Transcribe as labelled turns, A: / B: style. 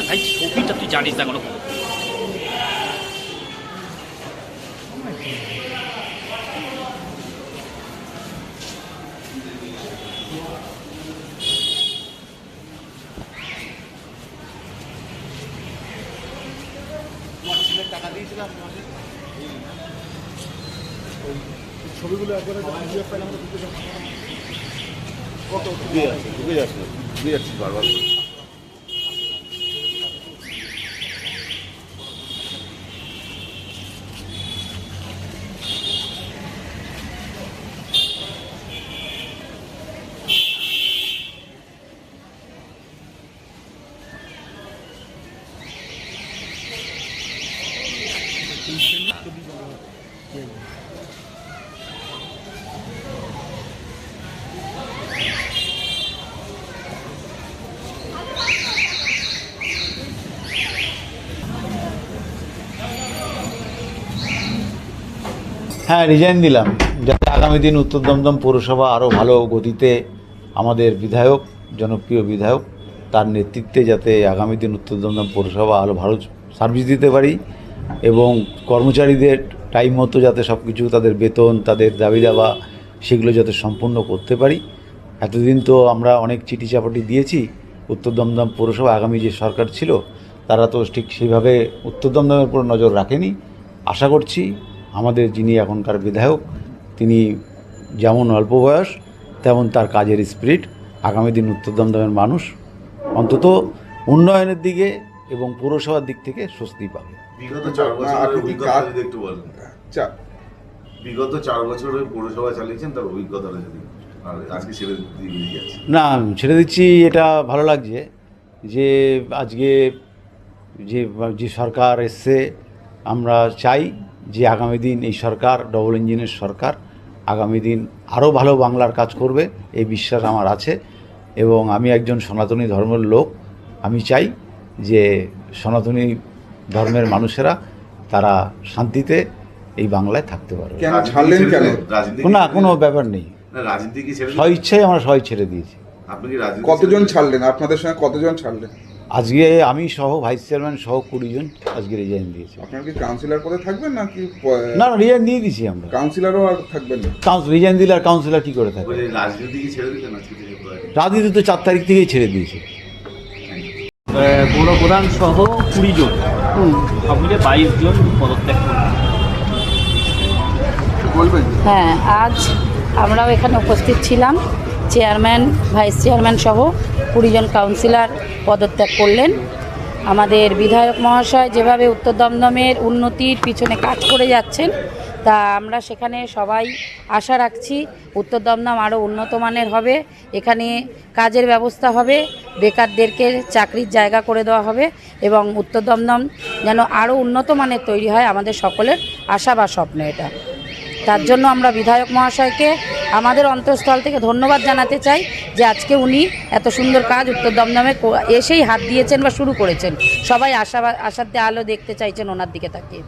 A: ভাই ছবিটা তুই জানিস না কোনো
B: টাকা দিয়েছিলাম ছবিগুলো একবারে কত ঢুকে যাচ্ছে বারবার।
C: হ্যাঁ, রিজাইন দিলাম যাতে আগামী দিন উত্তর দমদম পৌরসভা আরও ভালো গতিতে আমাদের বিধায়ক, জনপ্রিয় বিধায়ক, তার নেতৃত্বে যাতে আগামী দিন উত্তর দমদম পৌরসভা আরও ভালো সার্ভিস দিতে পারি এবং কর্মচারীদের টাইম মতো যাতে সব কিছু তাদের বেতন, তাদের দাবি দাবা সেগুলো যাতে সম্পূর্ণ করতে পারি। এতদিন তো আমরা অনেক চিঠি চাপাটি দিয়েছি উত্তর দমদম পৌরসভা, আগামী যে সরকার ছিল তারা তো ঠিক সেইভাবে উত্তর দমদমের উপর নজর রাখেনি। আশা করছি আমাদের যিনি এখনকার বিধায়ক তিনি যেমন অল্প বয়স তেমন তার কাজের স্পিরিট, আগামী দিন উত্তর দমদমের মানুষ অন্তত উন্নয়নের দিকে এবং পৌরসভার দিক থেকে স্বস্তি পাবে।
D: বিগত 4 বছরের অভিজ্ঞতা যদি একটু বলেন। বিগত 4 বছর পৌরসভা চালিয়েছেন, তার অভিজ্ঞতাটা যদি, আর আজকে ছেড়ে দিয়ে যাচ্ছে।
C: না, ছেড়ে দিচ্ছি, এটা ভালো লাগছে যে আজকে যে সরকার এসছে, আমরা চাই যে আগামী দিন এই সরকার ডবল ইঞ্জিনের সরকার আগামী দিন আরও ভালো বাংলার কাজ করবে, এই বিশ্বাস আমার আছে। এবং আমি একজন সনাতনী ধর্মের লোক, আমি চাই যে সনাতনী ধর্মের মানুষেরা তারা শান্তিতে এই বাংলায় থাকতে পারবে।
B: কেন ছাড়লেন? কেন?
C: না, কোনো ব্যাপার নেই, স্ব ইচ্ছাই আমরা সবাই ছেড়ে দিয়েছি।
B: কতজন ছাড়লেন? আপনাদের সঙ্গে কতজন ছাড়লেন?
C: আজকে আমি সহ ভাইস চেয়ারম্যান সহ 20 জন আজকে রিজাইন দিয়েছি।
B: আপনারা কি কাউন্সিলর পদে থাকবেন নাকি?
C: না, রিজাইন দিয়ে দিয়েছি আমরা।
B: কাউন্সিলরও আর থাকবেন না?
C: রিজাইন দিলে আর কাউন্সিলর কী করে থাকবে? রাজনীতি তো 4 তারিখ থেকেই ছেড়ে দিয়েছে।
A: পৌর প্রধান সহ 20 জন, সব মিলে 22 জন পদত্যাগ
B: বলবেন?
E: হ্যাঁ, আজ আমরাও এখানে উপস্থিত ছিলাম। চেয়ারম্যান, ভাইস চেয়ারম্যান সহ 20 জন কাউন্সিলর পদত্যাগ করলেন। আমাদের বিধায়ক মহাশয় যেভাবে উত্তর দমদমের উন্নতির পিছনে কাজ করে যাচ্ছেন, তা আমরা সেখানে সবাই আশা রাখছি উত্তর দমদম আরও উন্নত মানের হবে, এখানে কাজের ব্যবস্থা হবে, বেকারদেরকে চাকরির জায়গা করে দেওয়া হবে এবং উত্তর দমদম যেন আরও উন্নত মানের তৈরি হয়, আমাদের সকলের আশা বা স্বপ্ন এটা। তার জন্য আমরা বিধায়ক মহাশয়কে আমাদের অন্তঃস্থল থেকে ধন্যবাদ জানাতে চাই যে আজকে উনি এত সুন্দর কাজ উত্তর দমদমে এসেই হাত দিয়েছেন বা শুরু করেছেন। সবাই আশার আলো দেখতে চাইছেন ওনার দিকে তাকিয়ে।